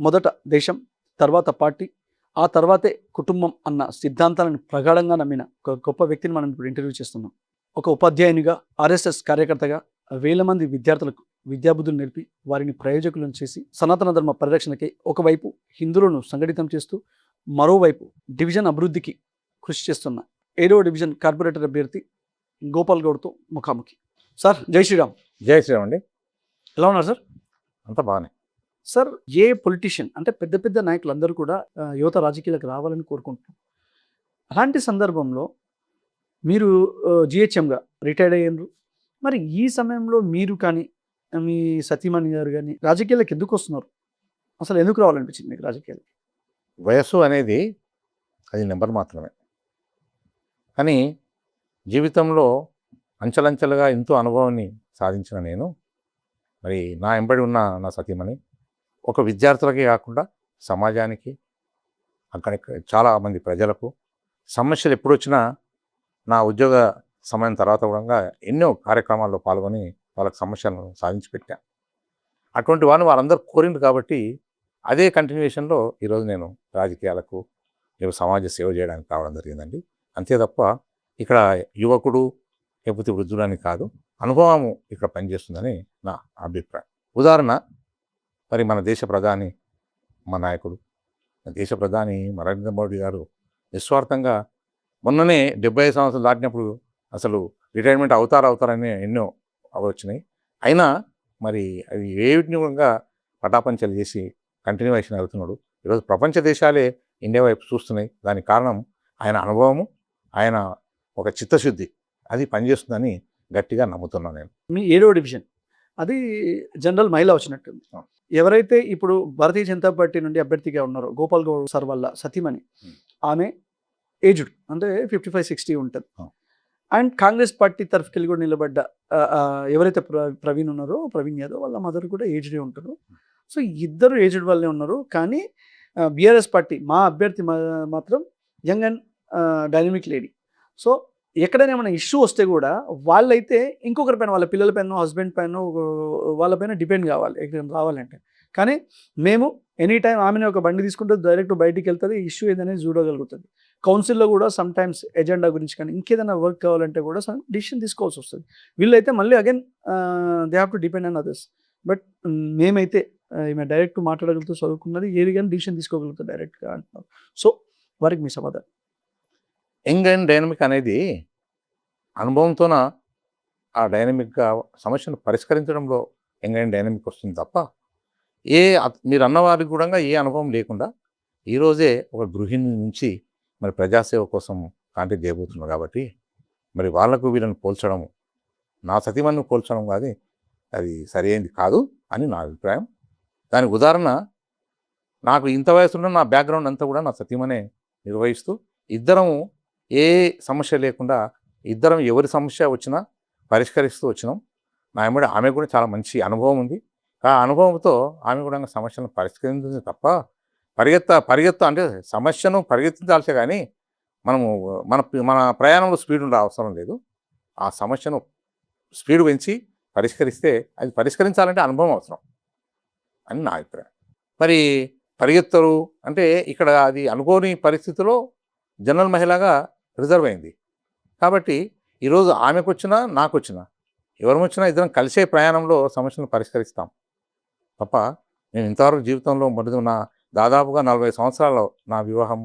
మొదట దేశం, తర్వాత పార్టీ, ఆ తర్వాతే కుటుంబం అన్న సిద్ధాంతాలను ప్రగాఢంగా నమ్మిన ఒక గొప్ప వ్యక్తిని మనం ఇప్పుడు ఇంటర్వ్యూ చేస్తున్నాం. ఒక ఉపాధ్యాయునిగా, ఆర్ఎస్ఎస్ కార్యకర్తగా వేల మంది విద్యార్థులకు విద్యాబుద్ధులు నేర్పి వారిని ప్రయోజకులను చేసి సనాతన ధర్మ పరిరక్షణకై ఒకవైపు హిందువులను సంఘటితం చేస్తూ మరోవైపు డివిజన్ అభివృద్ధికి కృషి చేస్తున్న 7వ డివిజన్ కార్పొరేటర్ అభ్యర్థి గోపాల్ గౌడ్తో ముఖాముఖి. సార్ జై శ్రీరామ్. జై శ్రీరామ్ అండి. ఎలా ఉన్నారు సార్? అంతా బాగానే. సార్, ఏ పొలిటీషియన్ అంటే పెద్ద పెద్ద నాయకులు అందరూ కూడా యువత రాజకీయాలకు రావాలని కోరుకుంటున్నారు. అలాంటి సందర్భంలో మీరు జిహెచ్ఎంగా రిటైర్డ్ అయ్యారు. మరి ఈ సమయంలో మీరు కానీ మీ సతీమణి గారు కానీ రాజకీయాలకు ఎందుకు వస్తున్నారు? అసలు ఎందుకు రావాలనిపించింది మీకు రాజకీయాలు? వయస్సు అనేది అది నెంబర్ మాత్రమే. కానీ జీవితంలో అంచెలంచెలుగా ఎంతో అనుభవాన్ని సాధించిన నేను, మరి నా వెంబడి ఉన్న నా సతీమణి ఒక విద్యార్థులకే కాకుండా సమాజానికి, అక్కడ చాలామంది ప్రజలకు సమస్యలు ఎప్పుడు వచ్చినా నా ఉద్యోగ సమయం తర్వాత కూడా ఎన్నో కార్యక్రమాల్లో పాల్గొని వాళ్ళకి సమస్యలను సాధించి పెట్టా. అటువంటి వారందరూ కోరింది కాబట్టి అదే కంటిన్యూషన్లో ఈరోజు నేను రాజకీయాలకు లేదా సమాజ సేవ చేయడానికి రావడం జరిగిందండి. అంతే తప్ప ఇక్కడ యువకుడు లేకపోతే వృద్ధులని కాదు, అనుభవము ఇక్కడ పనిచేస్తుందని నా అభిప్రాయం. ఉదాహరణ, మరి మన దేశ ప్రధాని, మా నాయకుడు, దేశ ప్రధాని నరేంద్ర మోడీ గారు నిస్వార్థంగా మొన్ననే 75 సంవత్సరాలు దాటినప్పుడు అసలు రిటైర్మెంట్ అవుతారని ఎన్నో వచ్చినాయి. అయినా మరి అవి ఏవిటిని కూడా పటాపంచలు చేసి కంటిన్యూషన్ అవుతున్నాడు. ఈరోజు ప్రపంచ దేశాలే ఇండియా వైపు చూస్తున్నాయి. దానికి కారణం ఆయన అనుభవము, ఆయన ఒక చిత్తశుద్ధి, అది పనిచేస్తుందని గట్టిగా నమ్ముతున్నాను నేను. మీ 7వ డివిజన్ అది జనరల్ మహిళ వచ్చినట్టుంది. ఎవరైతే ఇప్పుడు భారతీయ జనతా పార్టీ నుండి అభ్యర్థిగా ఉన్నారో గోపాల్ గౌడ్ సార్ వల్ల సతీమణి, ఆమె ఏజ్డ్ అంటే 55-60 ఉంటుంది. అండ్ కాంగ్రెస్ పార్టీ తరఫుకెళ్ళి కూడా నిలబడ్డ ఎవరైతే ప్రవీణ్ ఉన్నారో, ప్రవీణ్ యాదవ్ వాళ్ళ మదర్ కూడా ఏజ్డే ఉంటారు. సో ఇద్దరు ఏజ్డ్ వాళ్ళే ఉన్నారు. కానీ బీఆర్ఎస్ పార్టీ మా అభ్యర్థి మాత్రం young and dynamic lady. So ఎక్కడైనా ఏమైనా ఇష్యూ వస్తే కూడా వాళ్ళైతే ఇంకొకరి పైన, వాళ్ళ పిల్లల పైన, హస్బెండ్ పైన, వాళ్ళపైన డిపెండ్ కావాలి ఎక్కడికైనా రావాలంటే. కానీ మేము ఎనీ టైం ఆమెనే ఒక బండి తీసుకుంటే డైరెక్ట్ బయటికి వెళ్తుంది, ఇష్యూ ఏదనేది చూడగలుగుతుంది. కౌన్సిల్లో కూడా సమ్ టైమ్స్ ఎజెండా గురించి కానీ ఇంకేదైనా వర్క్ కావాలంటే కూడా డిసిషన్ తీసుకోవాల్సి వస్తుంది. వీళ్ళైతే మళ్ళీ again they have to depend on others. But మేమైతే ఈమె డైరెక్ట్ మాట్లాడగలుగుతూ, చదువుకున్నది, ఏది కానీ డిసిషన్ తీసుకోగలుగుతుంది డైరెక్ట్గా అంటున్నారు. సో వారికి మీ సమాధానం? యంగ్ అండ్ డైనమిక్ అనేది అనుభవంతోన ఆ డైనమిక్గా సమస్యను పరిష్కరించడంలో యంగ్ అండ్ డైనమిక్ వస్తుంది తప్ప మీరు అన్నవారికి కూడా ఏ అనుభవం లేకుండా ఈరోజే ఒక గృహిణి నుంచి మరి ప్రజాసేవ కోసం కాంటాక్ట్ చేయబోతున్నారు. కాబట్టి మరి వాళ్లకు వీళ్ళని పోల్చడము, నా సతీమణిని పోల్చడం కాదు, అది సరైనది కాదు అని నా అభిప్రాయం. దానికి ఉదాహరణ, నాకు ఇంత వయసులో నా బ్యాక్గ్రౌండ్ అంతా కూడా నా సతీమణే నిర్వహిస్తూ ఇద్దరము ఏ సమస్య లేకుండా ఇద్దరం ఎవరి సమస్య వచ్చినా పరిష్కరిస్తూ వచ్చినాం. నా వెంబడి ఆమె కూడా చాలా మంచి అనుభవం ఉంది. ఆ అనుభవంతో ఆమె కూడా సమస్యను పరిష్కరించింది తప్ప పరిగెత్త అంటే సమస్యను పరిగెత్తించాల్సే కానీ మనము మన ప్రయాణంలో స్పీడ్ ఉండే అవసరం లేదు. ఆ సమస్యను స్పీడ్ పెంచి పరిష్కరిస్తే అది పరిష్కరించాలంటే అనుభవం అవసరం అని నా అభిప్రాయం. మరి పరిగెత్తరు అంటే ఇక్కడ అది అనుకోని పరిస్థితిలో జనరల్ మహిళగా రిజర్వ్ అయింది. కాబట్టి ఈరోజు ఆమెకు వచ్చినా నాకు వచ్చినా ఎవరు వచ్చినా ఇద్దరం కలిసే ప్రయాణంలో సమస్యలను పరిష్కరిస్తాం తప్ప నేను ఇంతవరకు జీవితంలో నా దాదాపుగా 40 సంవత్సరాల్లో నా వివాహం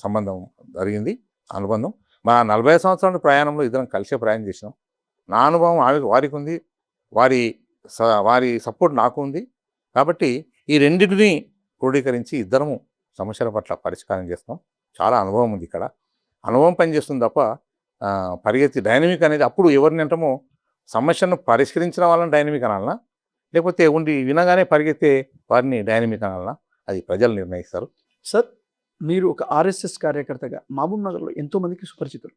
సంబంధం జరిగింది, అనుబంధం. మా 40 సంవత్సరాల ప్రయాణంలో ఇద్దరం కలిసే ప్రయాణం చేసినాం. నా అనుభవం వారికి ఉంది, వారి సపోర్ట్ నాకు ఉంది. కాబట్టి ఈ రెండింటిని క్రోడీకరించి ఇద్దరము సమస్యల పట్ల పరిష్కారం చేస్తాం. చాలా అనుభవం ఉంది ఇక్కడ, అనుభవం పనిచేస్తుంది తప్ప పరిగెత్తి డైనమిక్ అనేది అప్పుడు ఎవరిని అంటామో సమస్యను పరిష్కరించిన వాళ్ళని డైనమిక్ అనాలనా, లేకపోతే ఉండి వినగానే పరిగెత్తే వారిని డైనమిక్ అనాలనా, అది ప్రజలు నిర్ణయిస్తారు. సార్, మీరు ఒక ఆర్ఎస్ఎస్ కార్యకర్తగా మహబూబ్ నగర్లో ఎంతోమందికి సుపరిచితులు.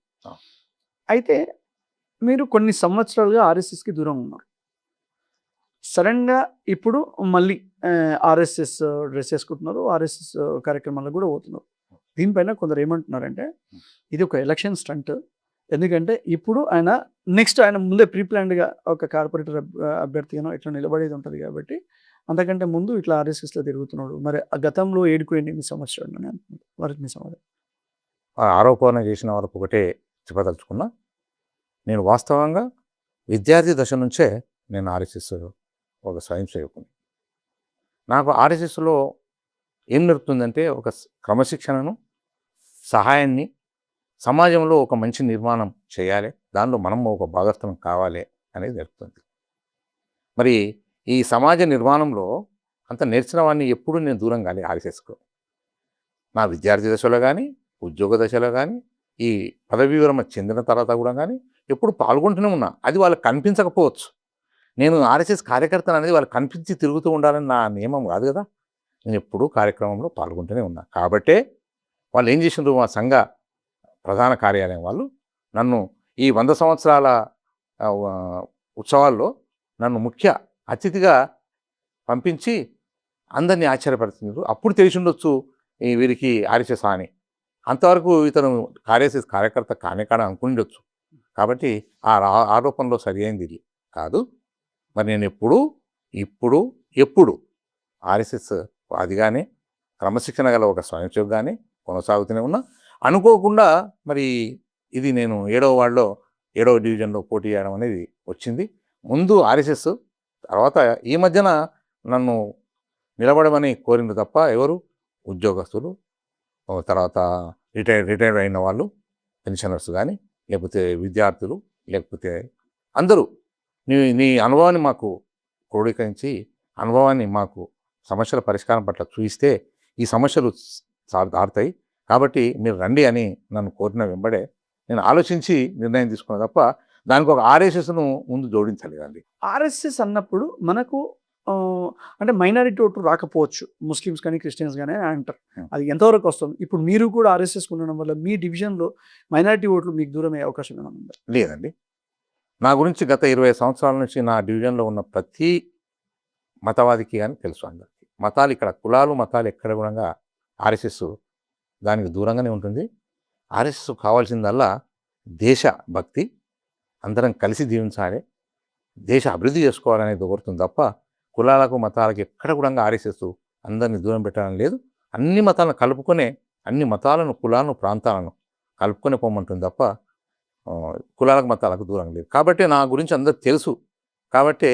అయితే మీరు కొన్ని సంవత్సరాలుగా ఆర్ఎస్ఎస్కి దూరం ఉన్నారు. సడన్గా ఇప్పుడు మళ్ళీ ఆర్ఎస్ఎస్ డ్రెస్ వేసుకుంటున్నారు, ఆర్ఎస్ఎస్ కార్యక్రమాలకు కూడా పోతున్నారు. దీనిపైన కొందరు ఏమంటున్నారంటే ఇది ఒక ఎలక్షన్ స్టంట్. ఎందుకంటే ఇప్పుడు ఆయన ముందే ప్రీప్లాన్డ్గా ఒక కార్పొరేటర్ అభ్యర్థిగానో ఇట్లా నిలబడేది ఉంటుంది. కాబట్టి అంతకంటే ముందు ఇట్లా ఆర్ఎస్ఎస్లో తిరుగుతున్నాడు. మరి ఆ గతంలో ఏడుకోండి ఎన్ని సంవత్సరాలు అని అంటున్నాడు. వారికి మీ సమాధానం. ఆ ఆరోపణ చేసిన వాళ్ళకు ఒకటే చెప్పదలుచుకున్నా, నేను వాస్తవంగా విద్యార్థి దశ నుంచే నేను ఆర్ఎస్ఎస్ ఒక స్వయం సేవకుని. నాకు ఆర్ఎస్ఎస్లో ఏం నేర్పుతుందంటే ఒక క్రమశిక్షణను, సహాయాన్ని, సమాజంలో ఒక మంచి నిర్మాణం చేయాలి, దానిలో మనం ఒక భాగస్వామ్యం కావాలి అనేది నేర్పుతుంది. మరి ఈ సమాజ నిర్మాణంలో అంత నేర్చిన వాడిని ఎప్పుడూ నేను దూరం కాలే ఆర్ఎస్ఎస్కు. నా విద్యార్థి దశలో కానీ, ఉద్యోగ దశలో కానీ, ఈ పదవీ విరమణ చెందిన తర్వాత కూడా కానీ ఎప్పుడు పాల్గొంటూనే ఉన్నా. అది వాళ్ళకి కనిపించకపోవచ్చు. నేను ఆర్ఎస్ఎస్ కార్యకర్తను అనేది వాళ్ళకి కనిపించి తిరుగుతూ ఉండాలని నా నియమం కాదు కదా. నేను ఎప్పుడూ కార్యక్రమంలో పాల్గొంటూనే ఉన్నా. కాబట్టే వాళ్ళు ఏం చేసిండ్రు, మా సంఘ ప్రధాన కార్యాలయం వాళ్ళు నన్ను ఈ 100 సంవత్సరాల ఉత్సవాల్లో నన్ను ముఖ్య అతిథిగా పంపించి అందరినీ ఆశ్చర్యపడుతున్నారు. అప్పుడు తెలిసి ఉండొచ్చు ఈ వీరికి ఆర్ఎస్ఎస్ అని. అంతవరకు ఇతను ఆర్ఎస్ఎస్ కార్యకర్త కానే అనుకుండొచ్చు. కాబట్టి ఆ ఆరోపణలో సరి అయింది కాదు. మరి నేను ఎప్పుడు ఆర్ఎస్ఎస్ అదిగానే క్రమశిక్షణ గల ఒక స్వయంసేవకుగానే కొనసాగుతూనే ఉన్నా. అనుకోకుండా మరి ఇది నేను 7వ వార్డులో 7వ డివిజన్లో పోటీ చేయడం అనేది వచ్చింది. ముందు ఆర్ఎస్ఎస్, తర్వాత ఈ మధ్యన నన్ను నిలబడమని కోరింది తప్ప ఎవరు ఉద్యోగస్తులు, తర్వాత రిటైర్డ్ అయిన వాళ్ళు, పెన్షనర్స్ కానీ, లేకపోతే విద్యార్థులు, లేకపోతే అందరూ నీ అనుభవాన్ని మాకు క్రోడీకరించి, అనుభవాన్ని మాకు సమస్యల పరిష్కారం పట్ల చూపిస్తే ఈ సమస్యలు దారుతాయి, కాబట్టి మీరు రండి అని నన్ను కోరిన వెంబడే నేను ఆలోచించి నిర్ణయం తీసుకున్నా తప్ప దానికి ఒక ఆర్ఎస్ఎస్ను ముందు జోడించలేదండి. ఆర్ఎస్ఎస్ అన్నప్పుడు మనకు అంటే మైనారిటీ ఓట్లు రాకపోవచ్చు, ముస్లిమ్స్ కానీ క్రిస్టియన్స్ కానీ అంటారు. అది ఎంతవరకు వస్తుంది? ఇప్పుడు మీరు కూడా ఆర్ఎస్ఎస్ ఉండడం వల్ల మీ డివిజన్లో మైనారిటీ ఓట్లు మీకు దూరం అయ్యే అవకాశం ఏమైనా ఉందా? లేదండి. నా గురించి గత 20 సంవత్సరాల నుంచి నా డివిజన్లో ఉన్న ప్రతి మతవాదికి కానీ తెలుసు అందరికీ. మతాలు ఇక్కడ కులాలు మతాలు ఎక్కడ కూడా ఆర్ఎస్ఎస్ దానికి దూరంగానే ఉంటుంది. ఆర్ఎస్ఎస్ కావాల్సిందల్లా దేశ భక్తి, అందరం కలిసి జీవించాలి, దేశ అభివృద్ధి చేసుకోవాలనేది కోరుతుంది తప్ప కులాలకు మతాలకు ఎక్కడ కూడా ఆర్ఎస్ఎస్ అందరినీ దూరం పెట్టాలని లేదు. అన్ని మతాలను కలుపుకొనే, అన్ని మతాలను, కులాలను, ప్రాంతాలను కలుపుకొని పోమంటుంది తప్ప కులాలకు మతాలకు దూరం లేదు. కాబట్టి నా గురించి అందరికి తెలుసు. కాబట్టే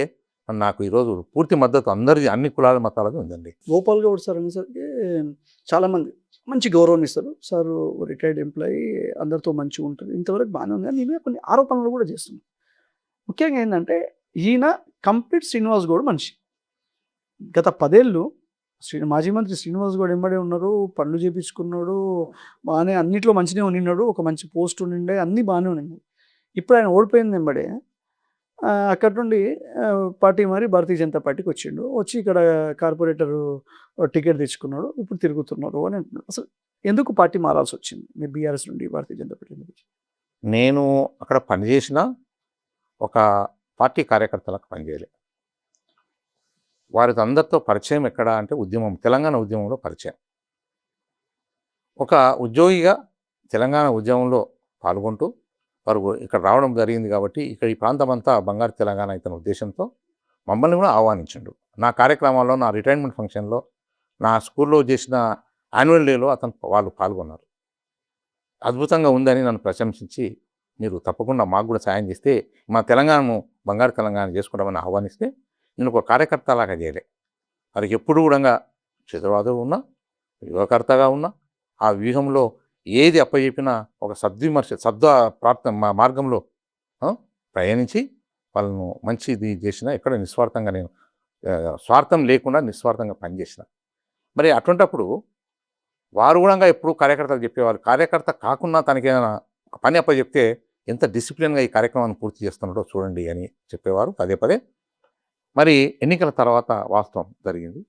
నాకు ఈరోజు పూర్తి మద్దతు అందరిది, అన్ని కులాల మతాలకు ఉందండి. గోపాల్ గౌడ్ సార్ అనేసరికి చాలామంది మంచి గౌరవం ఇస్తారు. సార్ రిటైర్డ్ ఎంప్లాయీ, అందరితో మంచిగా ఉంటుంది, ఇంతవరకు బాగానే ఉంది. కానీ నేనే కొన్ని ఆరోపణలు కూడా చేస్తున్నాను. ముఖ్యంగా ఏంటంటే ఈయన కంప్లీట్ శ్రీనివాస్ గౌడ్ మనిషి. గత 10 ఏళ్ళు మాజీ మంత్రి శ్రీనివాస్ గౌడ్ వెంబడే ఉన్నారు, పనులు చేయించుకున్నాడు, బాగానే అన్నిట్లో మంచిగా ఉండినాడు, ఒక మంచి పోస్ట్ ఉండిండే, అన్నీ బాగానే ఉన్నాయి. ఇప్పుడు ఆయన ఓడిపోయింది వెంబడే అక్కడి నుండి పార్టీ మరి భారతీయ జనతా పార్టీకి వచ్చిండు. వచ్చి ఇక్కడ కార్పొరేటర్ టికెట్ తెచ్చుకున్నాడు, ఇప్పుడు తిరుగుతున్నారు అని అంటున్నారు. అసలు ఎందుకు పార్టీ మారాల్సి వచ్చింది మీరు బీఆర్ఎస్ నుండి భారతీయ జనతా పార్టీ నుంచి? నేను అక్కడ పనిచేసిన ఒక పార్టీ కార్యకర్తలకు పనిచేయలేదు. వారికి అందరితో పరిచయం ఎక్కడ అంటే ఉద్యమం, తెలంగాణ ఉద్యమంలో పరిచయం. ఒక ఉద్యోగిగా తెలంగాణ ఉద్యమంలో పాల్గొంటూ వారు ఇక్కడ రావడం జరిగింది. కాబట్టి ఇక్కడ ఈ ప్రాంతం అంతా బంగారు తెలంగాణ ఇతని ఉద్దేశంతో మమ్మల్ని కూడా ఆహ్వానించిండు. నా కార్యక్రమాల్లో, నా రిటైర్మెంట్ ఫంక్షన్లో, నా స్కూల్లో చేసిన యాన్యువల్ డేలో వాళ్ళు పాల్గొన్నారు. అద్భుతంగా ఉందని నన్ను ప్రశంసించి, మీరు తప్పకుండా మాకు కూడా సాయం చేస్తే మా తెలంగాణను బంగారు తెలంగాణ చేసుకుంటామని ఆహ్వానిస్తే నేను ఒక కార్యకర్త లాగా చేయలే. వారికి ఎప్పుడు కూడా చేతవాదుగా ఉన్నా, యువకర్తగా ఉన్నా, ఆ వ్యూహంలో ఏది అప్పచెప్పినా ఒక మార్గంలో ప్రయాణించి వాళ్ళను మంచిది చేసిన, ఎక్కడ నిస్వార్థంగా నేను స్వార్థం లేకుండా నిస్వార్థంగా పనిచేసిన. మరి అటువంటప్పుడు వారు కూడా ఎప్పుడు కార్యకర్తలు చెప్పేవారు, కార్యకర్త కాకుండా తనకేమైనా పని అప్పచెప్తే ఎంత డిసిప్లిన్గా ఈ కార్యక్రమాన్ని పూర్తి చేస్తున్నాడో చూడండి అని చెప్పేవారు పదే పదే. మరి ఎన్నికల తర్వాత వాస్తవం జరిగింది.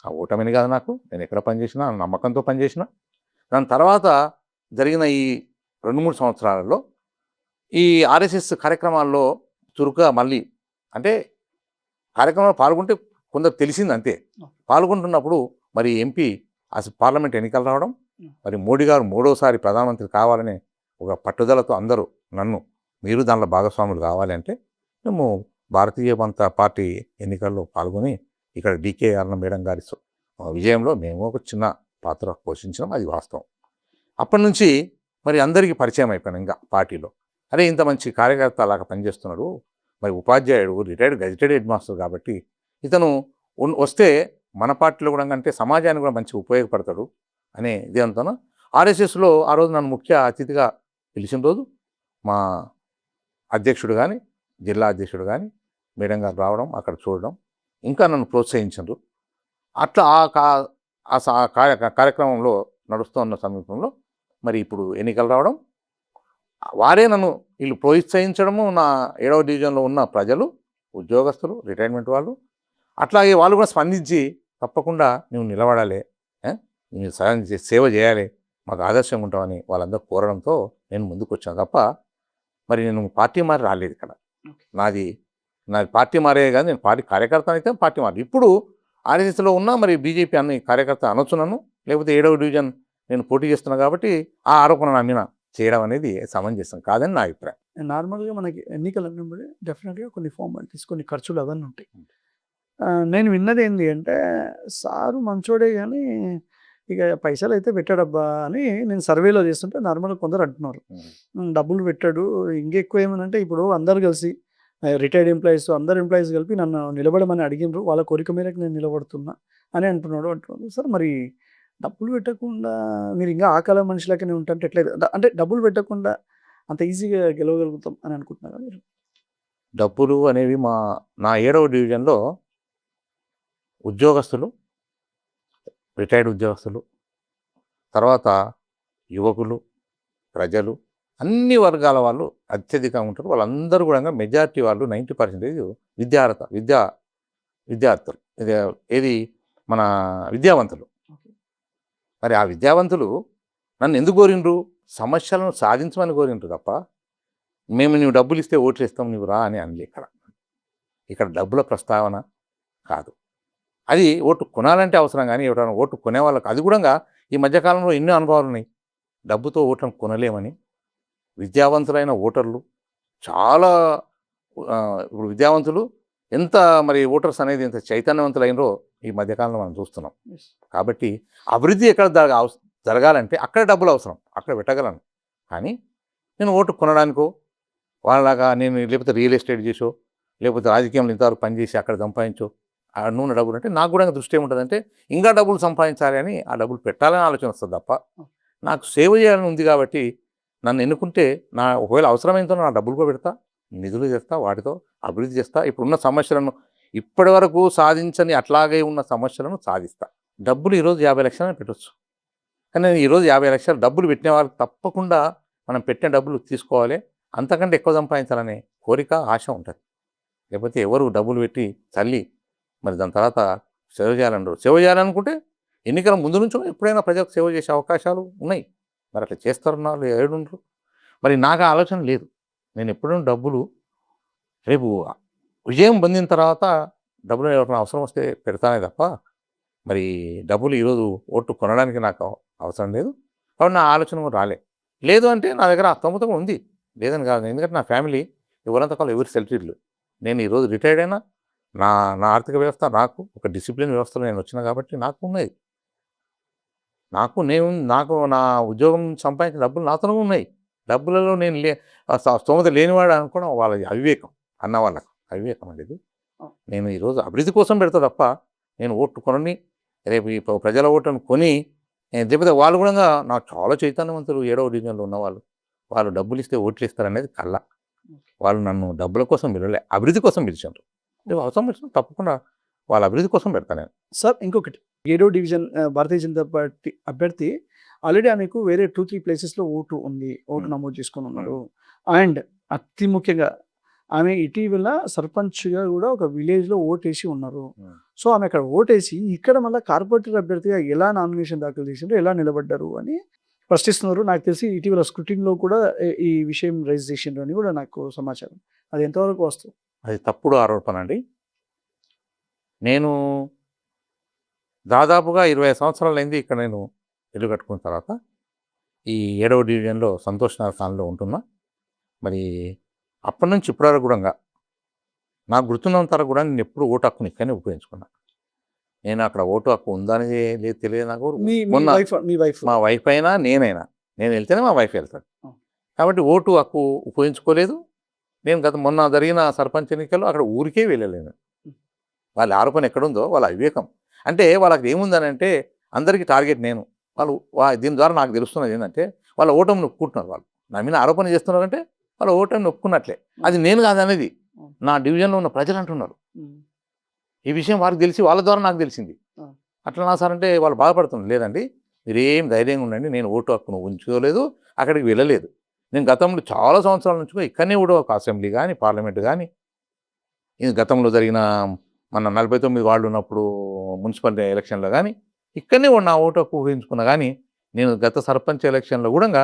ఆ ఓటమిని కాదు, నాకు నేను ఎక్కడ పనిచేసినా నమ్మకంతో పనిచేసిన. దాని తర్వాత జరిగిన ఈ 2-3 సంవత్సరాలలో ఈ ఆర్ఎస్ఎస్ కార్యక్రమాల్లో చురుగ్గా మళ్ళీ అంటే కార్యక్రమాలు పాల్గొంటే కొందరు తెలిసింది అంతే. పాల్గొంటున్నప్పుడు మరి ఎంపీ అసలు పార్లమెంట్ ఎన్నికలు రావడం, మరి మోడీ గారు 3వసారి ప్రధానమంత్రి కావాలనే ఒక పట్టుదలతో అందరూ నన్ను, మీరు దానిలో భాగస్వాములు కావాలి అంటే మేము భారతీయ జనతా పార్టీ ఎన్నికల్లో పాల్గొని ఇక్కడ డికే అరుణ మేడం గారి విజయంలో మేము ఒక చిన్న పాత్ర పోషించడం అది వాస్తవం. అప్పటి నుంచి మరి అందరికీ పరిచయం అయిపోయాను ఇంకా పార్టీలో. అరే ఇంత మంచి కార్యకర్త అలాగా పనిచేస్తున్నాడు, మరి ఉపాధ్యాయుడు రిటైర్డ్ గెజిటెడ్ హెడ్ మాస్టర్ కాబట్టి ఇతను వస్తే మన పార్టీలో కూడా అంటే సమాజానికి కూడా మంచి ఉపయోగపడతాడు అనే ఇదంతా ఆర్ఎస్ఎస్లో ఆ రోజు నన్ను ముఖ్య అతిథిగా పిలిచిన రోజు మా అధ్యక్షుడు కానీ జిల్లా అధ్యక్షుడు కానీ మేడం గారు రావడం అక్కడ చూడడం ఇంకా నన్ను ప్రోత్సహించారు. అట్లా ఆ కార్యక్రమంలో నడుస్తున్న సమీపంలో మరి ఇప్పుడు ఎన్నికలు రావడం, వారే నన్ను వీళ్ళు ప్రోత్సహించడము, నా 7వ డివిజన్లో ఉన్న ప్రజలు, ఉద్యోగస్తులు, రిటైర్మెంట్ వాళ్ళు అట్లాగే వాళ్ళు కూడా స్పందించి తప్పకుండా నువ్వు నిలబడాలి, నువ్వు సేవ చేయాలి, మాకు ఆదర్శంగా ఉంటామని వాళ్ళందరూ కోరడంతో నేను ముందుకు వచ్చాను తప్ప మరి నేను పార్టీ మారి రాలేదు. ఇక్కడ నాది పార్టీ మారే కానీ నేను పార్టీ కార్యకర్త అయితే పార్టీ మారి. ఇప్పుడు ఆర్ఎస్ఎస్లో ఉన్నా మరి బీజేపీ అన్ని కార్యకర్త అనొచ్చున్నాను, లేకపోతే 7వ డివిజన్ నేను పోటీ చేస్తున్నాను కాబట్టి ఆ ఆరోపణ నా మీద చేయడం అనేది సమంజసం కాదని నా అభిప్రాయం. నార్మల్గా మనకి ఎన్నికలు అన్నప్పుడు డెఫినెట్గా కొన్ని ఫార్మాలిటీస్, కొన్ని ఖర్చులు అవన్నీ ఉంటాయి. నేను విన్నది ఏంటి అంటే సారు మంచోడే కానీ ఇక పైసలు అయితే పెట్టాడబ్బా అని నేను సర్వేలో చేస్తుంటే నార్మల్గా కొందరు అంటున్నారు డబ్బులు పెట్టాడు. ఇంకెక్కువ ఏమనంటే ఇప్పుడు అందరు కలిసి రిటైర్డ్ ఎంప్లాయీస్ అందరు ఎంప్లాయీస్ కలిపి నన్ను నిలబడమని అడిగినారు, వాళ్ళ కోరిక మేరకు నేను నిలబడుతున్నా అని అంటున్నాడు. సార్ మరి డబ్బులు పెట్టకుండా మీరు ఇంకా ఆ కాలం మనిషిలాగానే ఉంటే ఎట్లయితే అంటే డబ్బులు పెట్టకుండా అంత ఈజీగా గెలవగలుగుతాం అని అనుకుంటున్నారా మీరు? డబ్బులు అనేవి నా 7వ డివిజన్లో ఉద్యోగస్తులు, రిటైర్డ్ ఉద్యోగస్తులు, తర్వాత యువకులు, ప్రజలు, అన్ని వర్గాల వాళ్ళు అత్యధికంగా ఉంటారు. వాళ్ళందరూ కూడా మెజారిటీ వాళ్ళు 90% విద్యార్థులు, ఏది మన విద్యావంతులు. మరి ఆ విద్యావంతులు నన్ను ఎందుకు కోరిండ్రు? సమస్యలను సాధించమని కోరిండ్రు తప్ప మేము నువ్వు డబ్బులు ఇస్తే ఓట్లు ఇస్తాం నువ్వు రా అని అనలే. ఇక్కడ డబ్బుల ప్రస్తావన కాదు. అది ఓటు కొనాలంటే అవసరం, కానీ ఎవరైనా ఓటు కొనే వాళ్ళకి అది కూడా ఈ మధ్యకాలంలో ఎన్నో అనుభవాలు ఉన్నాయి. డబ్బుతో ఓట్లను కొనలేమని విద్యావంతులైన ఓటర్లు చాలా ఇప్పుడు విద్యావంతులు ఎంత మరి ఓటర్స్ అనేది ఎంత చైతన్యవంతులైనరో ఈ మధ్యకాలంలో మనం చూస్తున్నాం. కాబట్టి అభివృద్ధి ఎక్కడ జరగాలంటే అక్కడ డబ్బులు అవసరం, అక్కడ పెట్టగలను. కానీ నేను ఓటు కొనడానికో వాళ్ళలాగా నేను లేకపోతే రియల్ ఎస్టేట్ చేసో లేకపోతే రాజకీయంలో ఇంతవరకు పనిచేసి అక్కడ సంపాదించో ఆ నూనె డబ్బులు అంటే నాకు కూడా దృష్టి ఏముంటుందంటే ఇంకా డబ్బులు సంపాదించాలి అని ఆ డబ్బులు పెట్టాలని ఆలోచన వస్తుంది తప్ప నాకు సేవ చేయాలని ఉంది. కాబట్టి నన్ను ఎన్నుకుంటే నా ఒకవేళ అవసరమైనంతో నా డబ్బులు కూడా పెడతా, నిధులు చేస్తా, వాటితో అభివృద్ధి చేస్తా. ఇప్పుడున్న సమస్యలను ఇప్పటి వరకు సాధించని అట్లాగే ఉన్న సమస్యలను సాధిస్తా. డబ్బులు ఈరోజు 50 లక్షలని పెట్టవచ్చు, కానీ ఈరోజు 50 లక్షలు డబ్బులు పెట్టిన వాళ్ళకి తప్పకుండా మనం పెట్టిన డబ్బులు తీసుకోవాలి, అంతకంటే ఎక్కువ సంపాదించాలనే కోరిక, ఆశ ఉంటుంది. లేకపోతే ఎవరు డబ్బులు పెట్టి చల్లి మరి దాని తర్వాత సేవ చేయాలన్నారు. సేవ చేయాలనుకుంటే ఎన్నికల ముందు నుంచో ఎప్పుడైనా ప్రజలకు సేవ చేసే అవకాశాలు ఉన్నాయి. మరి అట్లా చేస్తారన్నారు ఏడుండ్రు. మరి నాకు ఆలోచన లేదు. నేను ఎప్పుడూ డబ్బులు రేపు విజయం పొందిన తర్వాత డబ్బులు ఎవరైనా అవసరం వస్తే పెడతానే తప్ప మరి డబ్బులు ఈరోజు ఓటు కొనడానికి నాకు అవసరం లేదు. కాబట్టి నా ఆలోచన కూడా లేదు అంటే నా దగ్గర స్తోమత కూడా ఉంది, లేదని కాదు. ఎందుకంటే నా ఫ్యామిలీ ఎవరంతా కాదు, ఎవరి సెల్ఫీలు. నేను ఈరోజు రిటైర్డ్ అయినా నా ఆర్థిక వ్యవస్థ నాకు ఒక డిసిప్లిన్ వ్యవస్థలో నేను వచ్చినా కాబట్టి నాకు ఉన్నాయి. నాకు నా ఉద్యోగం సంపాదించిన డబ్బులు నాతోనే ఉన్నాయి. డబ్బులలో నేను స్తోమత లేనివాడు అనుకోవడం వాళ్ళ అవివేకం, అన్న వాళ్ళకు అవివేకం అనేది. నేను ఈరోజు అభివృద్ధి కోసం పెడతా తప్ప నేను ఓటు కొనని రేపు ఈ ప్రజల ఓటును కొని లేకపోతే వాళ్ళు కూడా నాకు చాలా చైతన్యవంతులు 7వ డివిజన్లో ఉన్నవాళ్ళు, వాళ్ళు డబ్బులు ఇస్తే ఓట్లు ఇస్తారనేది కల్లా. వాళ్ళు నన్ను డబ్బుల కోసం పిలవలే, అభివృద్ధి కోసం పిలిచారు. అవసరం వచ్చిన తప్పకుండా వాళ్ళ అభివృద్ధి కోసం పెడతాను నేను. సార్ ఇంకొకటి 7వ డివిజన్ భారతీయ జనతా పార్టీ అభ్యర్థి ఆల్రెడీ ఆమెకు వేరే 2-3 ప్లేసెస్లో ఓటు నమోదు చేసుకొని ఉన్నారు. అండ్ అతి ముఖ్యంగా ఆమె ఇటీవల సర్పంచ్గా కూడా ఒక విలేజ్లో ఓటేసి ఉన్నారు. సో ఆమె అక్కడ ఓటేసి ఇక్కడ మళ్ళీ కార్పొరేటర్ అభ్యర్థిగా ఎలా నామినేషన్ దాఖలు చేసిండ్రు, ఎలా నిలబడ్డారు అని ప్రశ్నిస్తున్నారు. నాకు తెలిసి ఇటీవల స్క్రూటిన్లో కూడా ఈ విషయం రైజ్ చేసిండ్రు అని కూడా నాకు సమాచారం. అది ఎంతవరకు వస్తుంది? అది తప్పుడు ఆరోపణ అండి. నేను దాదాపుగా 20 సంవత్సరాలు అయింది ఇక్కడ నేను ఇల్లు కట్టుకున్న తర్వాత ఈ 7వ డివిజన్లో సంతోష్ నగర్ కాలనీలో ఉంటున్నా. మరి అప్పటి నుంచి ఇప్పటివరకు కూడా నాకు గుర్తున్నంత వరకు కూడా నేను ఎప్పుడు ఓటు హక్కుని ఇక్కడనే ఉపయోగించుకున్నాను. నేను అక్కడ ఓటు హక్కు ఉందని లేదు తెలియదు నాకు. మీ మొన్న మీ వైఫ్ మా వైఫ్ అయినా నేనైనా నేను వెళ్తేనే మా వైఫ్ వెళ్తాడు. కాబట్టి ఓటు హక్కు ఉపయోగించుకోలేదు. నేను మొన్న జరిగిన సర్పంచ్ ఎన్నికల్లో అక్కడ ఊరికే వెళ్ళలేను. వాళ్ళ ఆరోపణ ఎక్కడుందో వాళ్ళ అవివేకం. అంటే వాళ్ళకి ఏముందని అంటే అందరికీ టార్గెట్ నేను. వాళ్ళు దీని ద్వారా నాకు తెలుస్తున్నది ఏంటంటే వాళ్ళ ఓటమిని ఒప్పుకుంటున్నారు. వాళ్ళు నా మీద ఆరోపణ చేస్తున్నారంటే వాళ్ళ ఓటమిని ఒప్పుకున్నట్లే. అది నేను కాదనేది నా డివిజన్లో ఉన్న ప్రజలు అంటున్నారు. ఈ విషయం వారికి తెలిసి వాళ్ళ ద్వారా నాకు తెలిసింది. అట్లా నా సార్ అంటే వాళ్ళు బాధపడుతున్నారు. లేదండి మీరేం ధైర్యంగా ఉండండి, నేను ఓటు హక్కును ఉంచుకోలేదు, అక్కడికి వెళ్ళలేదు. నేను గతంలో చాలా సంవత్సరాల నుంచి ఇక్కడనే కూడా ఒక అసెంబ్లీ కానీ పార్లమెంట్ కానీ ఇది గతంలో జరిగిన మన 49 వార్డులు ఉన్నప్పుడు మున్సిపల్ ఎలక్షన్లో కానీ ఇక్కడనే నా ఓటు హక్కు ఉపయోగించుకున్నా. కానీ నేను గత సర్పంచ్ ఎలక్షన్లో కూడా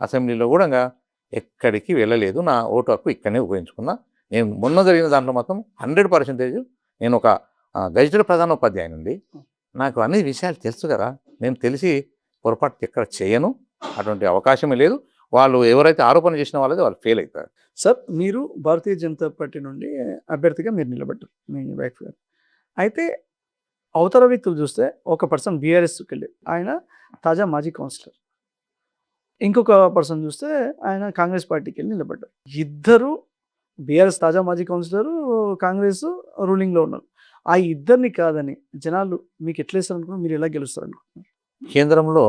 అసెంబ్లీలో కూడా ఎక్కడికి వెళ్ళలేదు. నా ఓటు హక్కు ఇక్కడనే ఉపయోగించుకున్నా. నేను మొన్న జరిగిన దాంట్లో మాత్రం 100% నేను ఒక గెజిటెడ్ ప్రధానోపాధ్యాయుని ఉంది. నాకు అన్ని విషయాలు తెలుసు కదా. నేను తెలిసి పొరపాటు ఎక్కడ చేయను, అటువంటి అవకాశమే లేదు. వాళ్ళు ఎవరైతే ఆరోపణ చేసిన వాళ్ళది వాళ్ళు ఫెయిల్ అవుతారు. సార్ మీరు భారతీయ జనతా పార్టీ నుండి అభ్యర్థిగా మీరు నిలబడ్డారు మీ వైఫ్ గారు. అయితే అవతల వ్యక్తులు చూస్తే ఒక పర్సన్ బీఆర్ఎస్కి వెళ్ళి ఆయన తాజా మాజీ కౌన్సిలర్, ఇంకొక పర్సన్ చూస్తే ఆయన కాంగ్రెస్ పార్టీకి వెళ్ళి నిలబడ్డారు. ఇద్దరు బీఆర్ఎస్ తాజా మాజీ కౌన్సిలరు, కాంగ్రెస్ రూలింగ్లో ఉన్నారు. ఆ ఇద్దరిని కాదని జనాలు మీకు ఎట్లా ఇస్తారు అనుకున్నారు, మీరు ఎలా గెలుస్తారు అనుకుంటున్నారు? కేంద్రంలో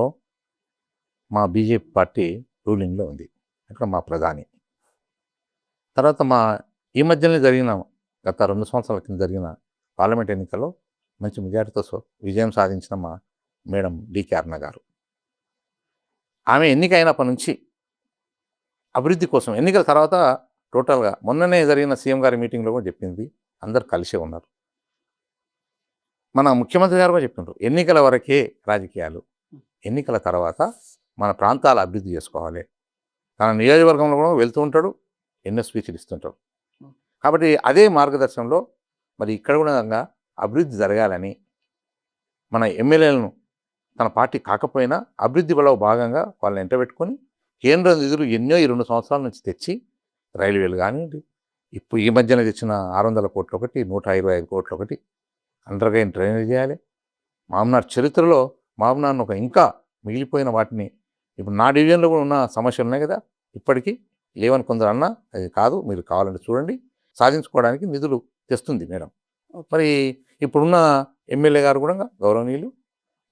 మా బీజేపీ పార్టీ రూలింగ్లో ఉంది, అక్కడ మా ప్రధాని. తర్వాత ఈ మధ్యనే జరిగిన గత 2 సంవత్సరాల కింద జరిగిన పార్లమెంట్ ఎన్నికల్లో మంచి మెజారిటీతో విజయం సాధించిన మా మేడం డికే అరుణ గారు. ఆమె ఎన్నిక అయినప్పటి నుంచి అభివృద్ధి కోసం, ఎన్నికల తర్వాత టోటల్గా మొన్ననే జరిగిన సీఎం గారి మీటింగ్లో కూడా చెప్పింది, అందరు కలిసే ఉన్నారు. మన ముఖ్యమంత్రి గారు కూడా చెప్పిండ్రు, ఎన్నికల వరకే రాజకీయాలు, ఎన్నికల తర్వాత మన ప్రాంతాల అభివృద్ధి చేసుకోవాలి. తన నియోజకవర్గంలో కూడా వెళ్తూ ఉంటాడు, ఎన్నో స్పీచ్లు ఇస్తుంటాడు. కాబట్టి అదే మార్గదర్శనంలో మరి ఇక్కడ కూడా అభివృద్ధి జరగాలని మన ఎమ్మెల్యేలను తన పార్టీ కాకపోయినా అభివృద్ధిలో భాగంగా వాళ్ళని ఎంటబెట్టుకొని కేంద్ర నిధులు ఎన్నో ఈ 2 సంవత్సరాల నుంచి తెచ్చి రైల్వేలు కానివ్వండి, ఇప్పుడు ఈ మధ్యన తెచ్చిన 600 కోట్లు ఒకటి, 125 కోట్లు ఒకటి, అండర్గ్రౌండ్ డ్రైనేజ్ చేయాలి. మామనార్ చరిత్రలో మామనార్ను ఒక ఇంకా మిగిలిపోయిన వాటిని, ఇప్పుడు నా డివిజన్లో కూడా ఉన్న సమస్యలు ఉన్నాయి కదా, ఇప్పటికీ లేవని కొందరు అన్నా అది కాదు, మీరు కావాలంటే చూడండి, సాధించుకోవడానికి నిధులు తెస్తుంది మేడం. మరి ఇప్పుడున్న ఎమ్మెల్యే గారు కూడా గౌరవనీయులు,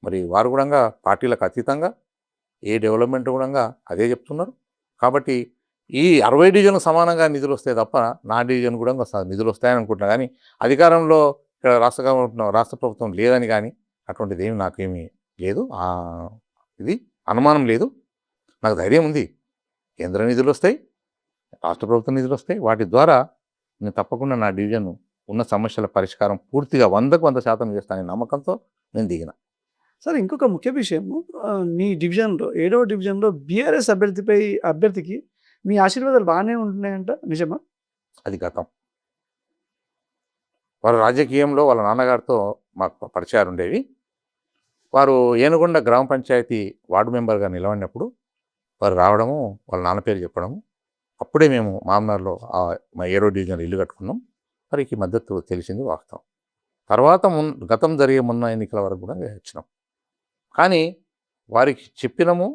మరి వారు కూడా పార్టీలకు అతీతంగా ఏ డెవలప్మెంట్ కూడా అదే చెప్తున్నారు. కాబట్టి ఈ 60 డివిజన్లకు సమానంగా నిధులు వస్తాయి తప్ప నా డివిజన్ కూడా నిధులు వస్తాయని అనుకుంటున్నా. కానీ అధికారంలో ఇక్కడ రాష్ట్ర ప్రభుత్వం లేదని కానీ అటువంటిది ఏమి నాకేమీ లేదు, ఇది అనుమానం లేదు. నాకు ధైర్యం ఉంది, కేంద్ర నిధులు వస్తాయి, రాష్ట్ర ప్రభుత్వ నిధులు వస్తాయి. వాటి ద్వారా నేను తప్పకుండా నా డివిజన్ ఉన్న సమస్యల పరిష్కారం పూర్తిగా 100కు 100% చేస్తానని నమ్మకంతో నేను దిగిన. సార్ ఇంకొక ముఖ్య విషయం, మీ డివిజన్లో 7వ డివిజన్లో బీఆర్ఎస్ అభ్యర్థికి మీ ఆశీర్వాదాలు బాగానే ఉంటున్నాయంట, నిజమా? అది గతం. వారు రాజకీయంలో వాళ్ళ నాన్నగారితో మాకు పరిచయాలు ఉండేవి. వారు ఏనుగొండ గ్రామ పంచాయతీ వార్డు మెంబర్గా నిలబడినప్పుడు వారు రావడము, వాళ్ళ నాన్న పేరు చెప్పడము, అప్పుడే మేము మామనార్లో మా 7వ డివిజన్లో ఇల్లు కట్టుకున్నాం. వారికి మద్దతు తెలిసింది వాస్తవం. తర్వాత గతం జరిగే మొన్న ఎన్నికల వరకు కూడా వచ్చినాం. కానీ వారికి చెప్పినము,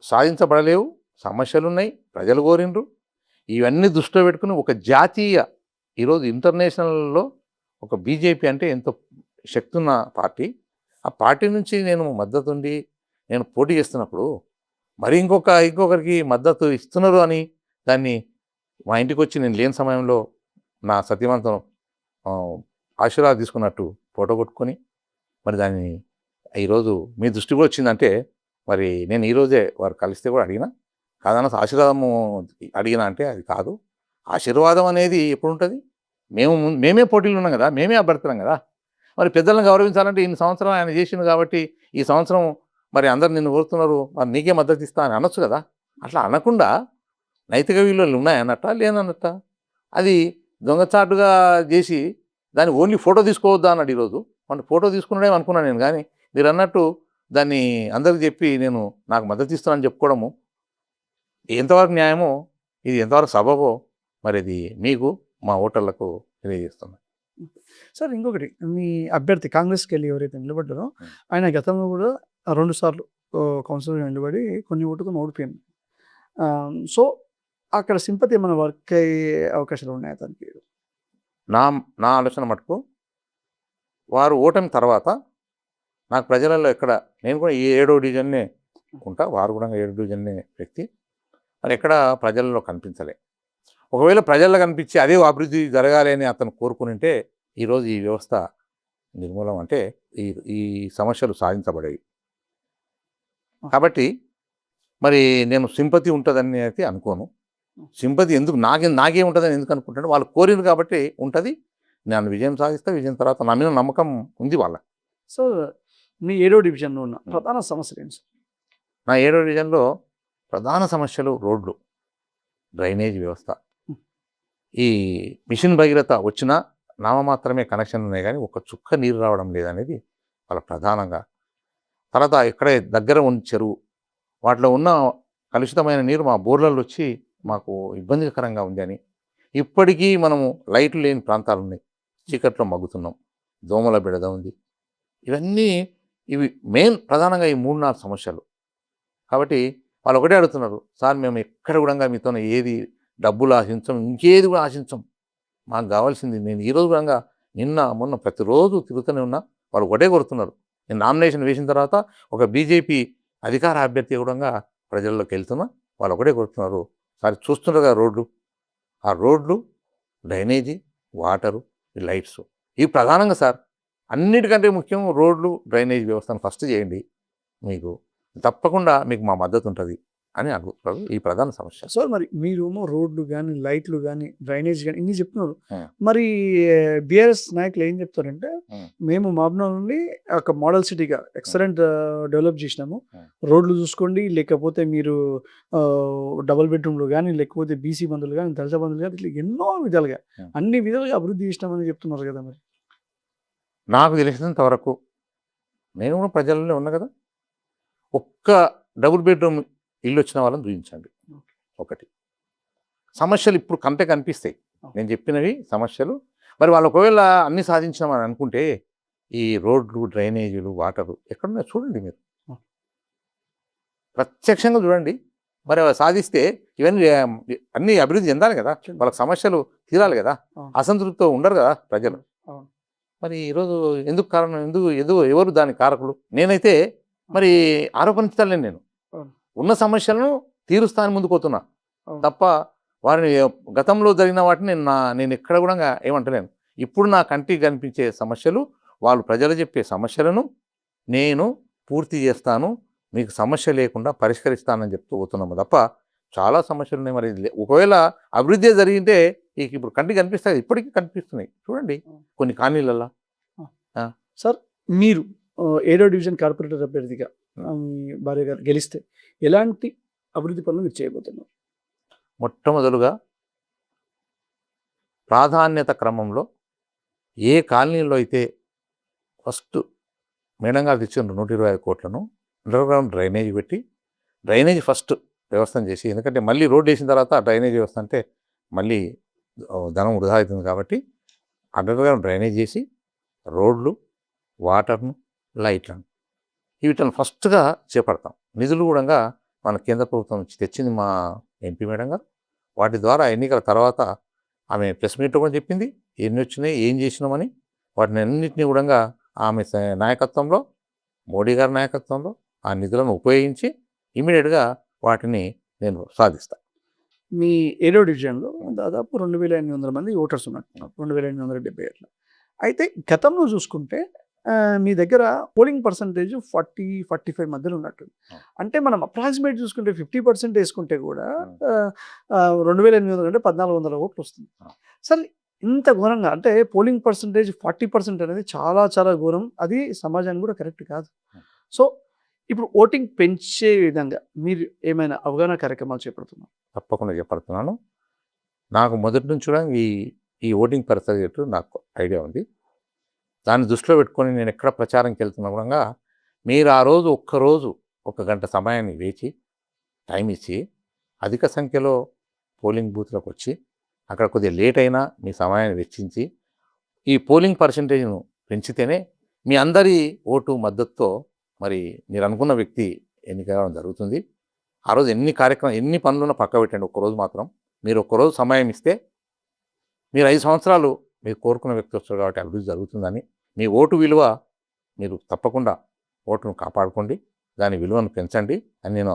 సాధించబడలేవు, సమస్యలు ఉన్నాయి, ప్రజలు కోరిండ్రు. ఇవన్నీ దృష్టిలో పెట్టుకుని ఒక జాతీయ, ఈరోజు ఇంటర్నేషనల్లో ఒక బీజేపీ అంటే ఎంతో శక్తి ఉన్న పార్టీ, ఆ పార్టీ నుంచి నేను మద్దతు ఉండి నేను పోటీ చేస్తున్నప్పుడు మరి ఇంకొకరికి మద్దతు ఇస్తున్నారు అని దాన్ని మా ఇంటికి వచ్చి నేను లేని సమయంలో నా సత్యవంతం ఆశీర్వాదం తీసుకున్నట్టు ఫోటో కొట్టుకొని మరి దాన్ని ఈరోజు మీ దృష్టి కూడా వచ్చిందంటే మరి నేను ఈరోజే వారు కలిస్తే కూడా అడిగినా కాదన్న ఆశీర్వాదము అడిగినా అంటే అది కాదు. ఆశీర్వాదం అనేది ఎప్పుడు ఉంటుంది? మేమే పోటీలు ఉన్నాం కదా, మేమే అభ్యర్థులం కదా. మరి పెద్దలను గౌరవించాలంటే ఇన్ని సంవత్సరాలు ఆయన చేసిండు కాబట్టి ఈ సంవత్సరం మరి అందరు నిన్ను కోరుతున్నారు, మరి నీకే మద్దతు ఇస్తా అని అనొచ్చు కదా. అట్లా అనకుండా నైతిక విలువలు ఉన్నాయన్నట్ట లేనన్నట్ట, అది దొంగచాటుగా చేసి దాన్ని ఓన్లీ ఫోటో తీసుకోవద్దా అన్నాడు ఈరోజు. అంటే ఫోటో తీసుకున్నాడేమో అనుకున్నాను నేను. కానీ మీరు అన్నట్టు దాన్ని అందరికి చెప్పి నేను నాకు మద్దతు ఇస్తానని చెప్పుకోవడము ఎంతవరకు న్యాయమో, ఇది ఎంతవరకు సబబో మరి ఇది మీకు మా ఓటర్లకు తెలియజేస్తున్నాను. సార్ ఇంకొకటి మీ అభ్యర్థి కాంగ్రెస్కి వెళ్ళి ఎవరైతే నిలబడ్డారో ఆయన గతంలో కూడా 2 సార్లు కౌన్సిలర్గా నిలబడి కొన్ని ఓటుతో ఓడిపోయింది. సో అక్కడ సింపతి ఏమైనా వర్క్ అయ్యే అవకాశాలు ఉన్నాయా తనకి? నా నా ఆలోచన మటుకు వారు ఓటమి తర్వాత నాకు ప్రజలలో ఎక్కడ నేను కూడా ఈ 7వ డివిజన్నే ఉంటా, వారు కూడా 7 డివిజన్నే వ్యక్తి, మరి ఎక్కడ ప్రజలలో కనిపించలే. ఒకవేళ ప్రజల్లో కనిపించి అదే అభివృద్ధి జరగాలి అని అతను కోరుకునింటే ఈరోజు ఈ వ్యవస్థ నిర్మూలం అంటే ఈ ఈ సమస్యలు సాధించబడేవి. కాబట్టి మరి నేను సింపతి ఉంటుందని అయితే అనుకోను. సింపతి ఎందుకు నాకే ఉంటుందని ఎందుకు అనుకుంటాను, వాళ్ళు కోరిరు కాబట్టి ఉంటుంది. నేను విజయం సాధిస్తా. విజయం తర్వాత నా మీద నమ్మకం ఉంది వాళ్ళకి. సో మీ 7వ డివిజన్లో ఉన్న ప్రధాన సమస్యలు ఏంటి సార్? నా 7వ డివిజన్లో ప్రధాన సమస్యలు రోడ్లు, డ్రైనేజ్ వ్యవస్థ. ఈ మిషన్ భగీరథ వచ్చినా నామమాత్రమే కనెక్షన్ ఉన్నాయి కానీ ఒక చుక్క నీరు రావడం లేదనేది వాళ్ళ ప్రధానంగా. తర్వాత ఇక్కడే దగ్గర ఉన్న చెరువు, వాటిలో ఉన్న కలుషితమైన నీరు మా బోర్లలో వచ్చి మాకు ఇబ్బందికరంగా ఉంది అని. ఇప్పటికీ మనము లైట్లు లేని ప్రాంతాలు ఉన్నాయి, చీకట్లో మగ్గుతున్నాం, దోమల బెడద ఉంది. ఇవి మెయిన్ ప్రధానంగా ఈ 3-4 సమస్యలు. కాబట్టి వాళ్ళు ఒకటే అడుగుతున్నారు, సార్ మేము ఎక్కడ కూడా మీతో ఏది డబ్బులు ఆశించం, ఇంకేది కూడా ఆశించం, మాకు కావాల్సింది. నేను ఈరోజు కూడా నిన్న మొన్న ప్రతిరోజు తిరుగుతూనే ఉన్నా, వాళ్ళు ఒకటే కోరుతున్నారు. నేను నామినేషన్ వేసిన తర్వాత ఒక బీజేపీ అధికార అభ్యర్థి కూడా ప్రజల్లోకి వెళ్తున్నా, వాళ్ళు ఒకటే కోరుతున్నారు, సార్ చూస్తున్నారు కదా రోడ్లు, ఆ రోడ్లు, డ్రైనేజీ, వాటరు, ఈ లైట్స్, ఇవి ప్రధానంగా సార్. అన్నిటికంటే ముఖ్యం రోడ్లు, డ్రైనేజ్ వ్యవస్థను ఫస్ట్ చేయండి, మీకు తప్పకుండా మీకు మా మద్దతు ఉంటుంది అని అడుగుతున్నారు. ఈ ప్రధాన సమస్య. సార్ మరి మీరేమో రోడ్లు కానీ, లైట్లు కానీ, డ్రైనేజ్ కానీ ఇన్ని చెప్తున్నారు. Hmm. మరి బీఆర్ఎస్ నాయకులు ఏం చెప్తారంటే Hmm. మేము మహబూబ్నగర్ నుండి ఒక మోడల్ సిటీగా ఎక్సలెంట్ డెవలప్ చేసినాము, Hmm. రోడ్లు చూసుకోండి, లేకపోతే మీరు డబుల్ బెడ్రూమ్లు కానీ, లేకపోతే బీసీ బంధువులు కానీ, దళిత బంధువులు కానీ, ఇట్లా ఎన్నో విధాలుగా Hmm. అన్ని విధాలుగా అభివృద్ధి చేసినామని చెప్తున్నారు కదా. మరి నాకు తెలిసినంత వరకు నేను కూడా ప్రజల్లోనే ఉన్నా కదా, ఒక్క డబుల్ బెడ్రూమ్ ఇల్లు వచ్చిన వాళ్ళని చూపించండి. ఒకటి సమస్యలు ఇప్పుడు కంటే కనిపిస్తాయి నేను చెప్పినవి సమస్యలు. మరి వాళ్ళు ఒకవేళ అన్ని సాధించామని అనుకుంటే ఈ రోడ్లు, డ్రైనేజీలు, వాటరు ఎక్కడున్నా చూడండి, మీరు ప్రత్యక్షంగా చూడండి. మరి అవి సాధిస్తే ఇవన్నీ అన్ని అభివృద్ధి చెందాలి కదా, వాళ్ళకి సమస్యలు తీరాలి కదా, అసంతృప్తితో ఉండరు కదా ప్రజలు. మరి ఈరోజు ఎందుకు కారణం, ఎవరు దానికి కారకులు? నేనైతే మరి ఆరోపణించలేను. నేను ఉన్న సమస్యలను తీరుస్తాను ముందుకు పోతున్నా తప్ప వారిని గతంలో జరిగిన వాటిని నేను ఎక్కడ కూడా ఏమంటలేను. ఇప్పుడు నా కంటికి కనిపించే సమస్యలు, వాళ్ళు ప్రజలు చెప్పే సమస్యలను నేను పూర్తి చేస్తాను, మీకు సమస్య లేకుండా పరిష్కరిస్తానని చెప్తూ పోతున్నాము తప్ప చాలా సమస్యలు ఉన్నాయి. మరి ఒకవేళ అభివృద్ధి జరిగితే ఇప్పుడు కంటికి కనిపిస్తాయి, ఇప్పటికీ కనిపిస్తున్నాయి చూడండి కొన్ని కాలనీలలో. సార్ మీరు 7వ డివిజన్ కార్పొరేటర్ అభ్యర్థిగా మీ భార్య గారు గెలిస్తే ఎలాంటి అభివృద్ధి పనులు మీరు చేయబోతున్నారు? మొట్టమొదలుగా ప్రాధాన్యత క్రమంలో ఏ కాలనీలో అయితే ఫస్ట్ మేడం గారు తెచ్చిన 125 కోట్లను అండర్గ్రౌండ్ డ్రైనేజ్ పెట్టి, డ్రైనేజ్ ఫస్ట్ వ్యవస్థను చేసి, ఎందుకంటే మళ్ళీ రోడ్డు వేసిన తర్వాత డ్రైనేజ్ వ్యవస్థ అంటే మళ్ళీ ధనం వృధా అవుతుంది కాబట్టి అండర్గ్రౌండ్ డ్రైనేజ్ చేసి రోడ్లు, వాటర్ను, లైట్లను వీటిని ఫస్ట్గా చేపడతాం. నిధులు కూడా మన కేంద్ర ప్రభుత్వం నుంచి తెచ్చింది మా ఎంపీ మేడం గారు. వాటి ద్వారా ఎన్నికల తర్వాత ఆమె ప్రెస్ మీట్లో కూడా చెప్పింది ఎన్ని వచ్చినాయి, ఏం చేసినామని. వాటిని అన్నింటినీ కూడా ఆమె నాయకత్వంలో, మోడీ గారి నాయకత్వంలో ఆ నిధులను ఉపయోగించి ఇమీడియట్గా వాటిని నేను సాధిస్తాను. మీ 7వ డివిజన్లో దాదాపు 2800 మంది ఓటర్స్ ఉన్నట్టున్నారు, 2870 అయితే గతంలో చూసుకుంటే మీ దగ్గర పోలింగ్ పర్సంటేజ్ 40-45 మధ్యలో ఉన్నట్టుంది. అంటే మనం అప్రాక్సిమేట్ చూసుకుంటే 50% వేసుకుంటే కూడా 2800 అంటే 1400 ఓట్లు వస్తుంది. సరే ఇంత ఘోరంగా అంటే పోలింగ్ పర్సంటేజ్ 40% అనేది చాలా చాలా ఘోరం, అది సమాజానికి కూడా కరెక్ట్ కాదు. సో ఇప్పుడు ఓటింగ్ పెంచే విధంగా మీరు ఏమైనా అవగాహన కార్యక్రమాలు చేపడుతున్నారు? తప్పకుండా చేపడుతున్నాను. నాకు మొదటి నుంచి కూడా ఈ ఓటింగ్ పర్సంటేజ్ నాకు ఐడియా ఉంది. దాన్ని దృష్టిలో పెట్టుకొని నేను ఎక్కడ ప్రచారంకి వెళ్తున్నా కూడా మీరు ఆ రోజు ఒక్కరోజు 1 గంట సమయాన్ని వేచి టైం ఇచ్చి అధిక సంఖ్యలో పోలింగ్ బూత్లకు వచ్చి అక్కడ కొద్దిగా లేట్ అయినా మీ సమయాన్ని వెచ్చించి ఈ పోలింగ్ పర్సంటేజ్ను పెంచితేనే మీ అందరి ఓటు మద్దతుతో మరి మీరు అనుకున్న వ్యక్తి ఎన్నిక కావడం జరుగుతుంది. ఆ రోజు ఎన్ని పనులున్నా పక్క పెట్టండి, ఒక్కరోజు మాత్రం మీరు ఒక్కరోజు సమయం ఇస్తే మీరు 5 సంవత్సరాలు మీరు కోరుకున్న వ్యక్తి వస్తారు కాబట్టి అభివృద్ధి జరుగుతుందని, మీ ఓటు విలువ మీరు తప్పకుండా ఓటును కాపాడుకోండి, దాని విలువను పెంచండి అని నేను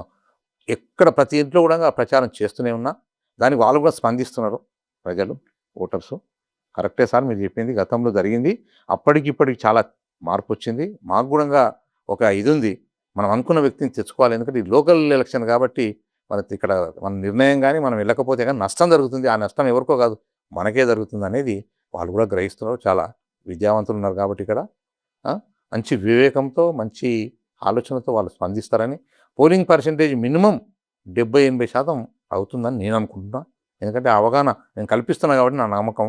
ఎక్కడ ప్రతి ఇంట్లో కూడా ప్రచారం చేస్తూనే ఉన్నా. దానికి వాళ్ళు కూడా స్పందిస్తున్నారు ప్రజలు, ఓటర్సు. కరెక్టే సార్ మీరు చెప్పింది, గతంలో జరిగింది, అప్పటికిప్పటికి చాలా మార్పు వచ్చింది. మాకు కూడా ఒక ఇది ఉంది, మనం అనుకున్న వ్యక్తిని తెచ్చుకోవాలి. ఎందుకంటే ఈ లోకల్ ఎలక్షన్ కాబట్టి మనకి ఇక్కడ మన నిర్ణయం కానీ మనం వెళ్ళకపోతే కానీ నష్టం జరుగుతుంది. ఆ నష్టం ఎవరికో కాదు, మనకే జరుగుతుంది అనేది వాళ్ళు కూడా గ్రహిస్తున్నారు. చాలా విద్యావంతులు ఉన్నారు కాబట్టి ఇక్కడ మంచి వివేకంతో మంచి ఆలోచనతో వాళ్ళు స్పందిస్తారని, పోలింగ్ పర్సంటేజ్ మినిమం 70-80% అవుతుందని నేను అనుకుంటున్నా. ఎందుకంటే అవగాహన నేను కల్పిస్తున్నా కాబట్టి నా నమ్మకం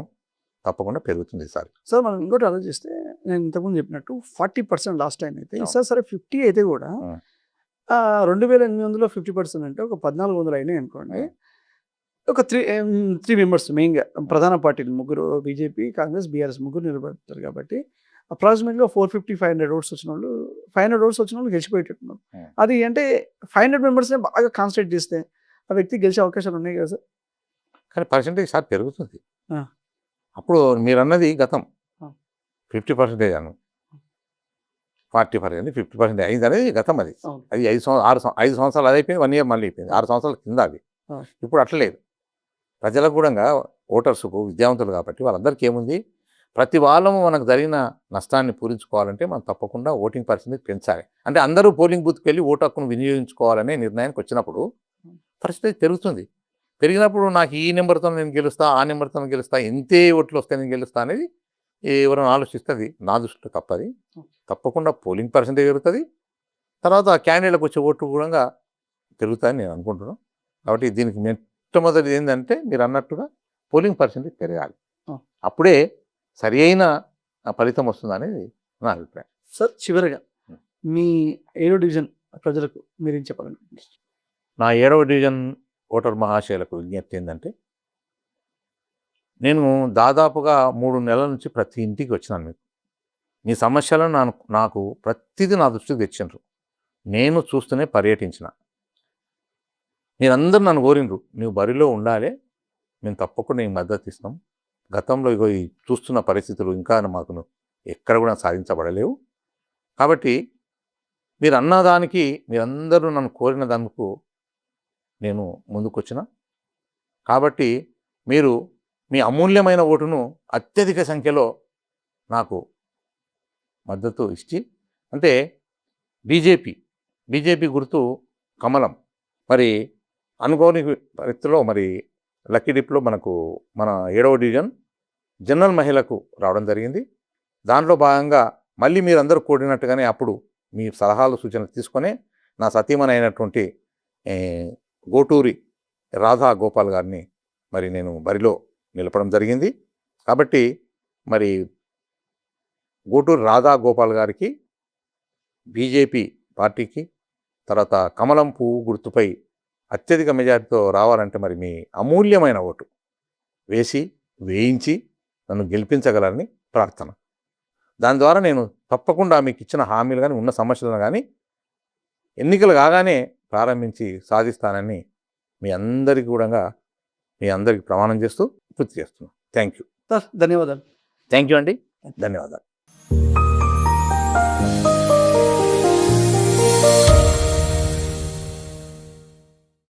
తప్పకుండా పెరుగుతుంది ఈసారి. సార్ మనం ఇంకోటి ఆలోచిస్తే, నేను ఇంతకుముందు చెప్పినట్టు 40% లాస్ట్ టైం అయితే, ఈసారి సరే 50 అయితే కూడా 2800 50% అంటే ఒక 1400 అయినాయి అనుకోండి. ఒక త్రీ మెంబర్స్ మెయిన్గా ప్రధాన పార్టీలు ముగ్గురు, బీజేపీ, కాంగ్రెస్, బీఆర్ఎస్ ముగ్గురు నిలబడతారు కాబట్టి అప్రాక్సిమేట్గా 450-500 ఓట్స్ వచ్చిన వాళ్ళు 500 ఓట్స్ వచ్చిన వాళ్ళు గెలిచిపోయేటట్టున్నారు. అది అంటే 500 మెంబర్స్నే బాగా కాన్సన్ట్రేట్ చేస్తే ఆ వ్యక్తి గెలిచే అవకాశాలు ఉన్నాయి కదా సార్. కానీ పర్సంటేజ్ సార్ పెరుగుతుంది. ఆ. అప్పుడు మీరు అన్నది గతం 50% అను, 40%, 50% అయింది అనేది గతం. అది అవును. అది 5 సంవత్సరాలు అది అయిపోయింది, 1 ఇయర్ మళ్ళీ అయిపోయింది, 6 సంవత్సరాల కింద అది. ఇప్పుడు అట్లా లేదు. ప్రజలకు కూడా ఓటర్స్కు విద్యావంతులు కాబట్టి వాళ్ళందరికీ ఏముంది, ప్రతి వాళ్ళము మనకు జరిగిన నష్టాన్ని పూరించుకోవాలంటే మనం తప్పకుండా ఓటింగ్ పర్సెంటేజ్ పెంచాలి. అంటే అందరూ పోలింగ్ బూత్కి వెళ్ళి ఓటు హక్కును వినియోగించుకోవాలనే నిర్ణయానికి వచ్చినప్పుడు పర్సెంటేజ్ పెరుగుతుంది. పెరిగినప్పుడు నాకు ఈ నెంబర్తో నేను గెలుస్తా, ఆ నెంబర్తో గెలుస్తా, ఎంతే ఓట్లు వస్తే నేను గెలుస్తా అనేది ఎవరైనా ఆలోచిస్తే అది నా దృష్టిలో తప్పది. తప్పకుండా పోలింగ్ పర్సెంటేజ్ పెరుగుతుంది, తర్వాత క్యాండిడేట్లకు వచ్చే ఓట్లు కూడా పెరుగుతాయని నేను అనుకుంటున్నాను. కాబట్టి దీనికి మొట్టమొదటిది ఏంటంటే మీరు అన్నట్టుగా పోలింగ్ పర్సెంటేజ్ పెరగాలి. అప్పుడే సరి అయిన ఫలితం వస్తుంది అనేది నా అభిప్రాయం. సార్ చివరిగా మీ 7వ డివిజన్ ప్రజలకు మీరేం చెప్పాలండి? నా 7వ డివిజన్ ఓటర్ మహాశయులకు విజ్ఞప్తి ఏంటంటే, నేను దాదాపుగా 3 నెలల నుంచి ప్రతి ఇంటికి వచ్చినాను. మీకు మీ సమస్యలను నాకు ప్రతిదీ నా దృష్టికి తెచ్చిండ్రు. నేను చూస్తూనే పర్యటించిన. మీరందరూ నన్ను కోరిండ్రు, నువ్వు బరిలో ఉండాలి, మేము తప్పకుండా నీకు మద్దతు ఇస్తాం. గతంలో ఇగో ఈ చూస్తున్న పరిస్థితులు ఇంకా మాకు ఎక్కడ కూడా సాధించబడలేవు. కాబట్టి మీరు అన్నదానికి మీరందరూ నన్ను కోరిన దానికి నేను ముందుకొచ్చిన. కాబట్టి మీరు మీ అమూల్యమైన ఓటును అత్యధిక సంఖ్యలో నాకు మద్దతు ఇచ్చి, అంటే బీజేపీ గుర్తు కమలం. మరి అనుకోని పరిస్థితిలో మరి లక్కీ డిప్లో మన 7వ డివిజన్ జనరల్ మహిళకు రావడం జరిగింది. దాంట్లో భాగంగా మళ్ళీ మీరందరూ కోరినట్టుగానే అప్పుడు మీ సలహాలు సూచనలు తీసుకొని నా సతీమణి అయినటువంటి గోటూరి రాధా గోపాల్ గారిని మరి నేను బరిలో నిలపడం జరిగింది. కాబట్టి మరి గోటూరి రాధా గోపాల్ గారికి, బీజేపీ పార్టీకి, తర్వాత కమలం పువ్వు గుర్తుపై అత్యధిక మెజార్టీతో రావాలంటే మరి మీ అమూల్యమైన ఓటు వేయించి నన్ను గెలిపించగలరని ప్రార్థన. దాని ద్వారా నేను తప్పకుండా మీకు ఇచ్చిన హామీలు కానీ ఉన్న సమస్యలను కానీ ఎన్నికలు కాగానే ప్రారంభించి సాధిస్తానని మీ అందరికీ ప్రమాణం చేస్తూ పూర్తి చేస్తున్నాను. Thank you. సార్ ధన్యవాదాలు. థ్యాంక్ యూ అండి, ధన్యవాదాలు.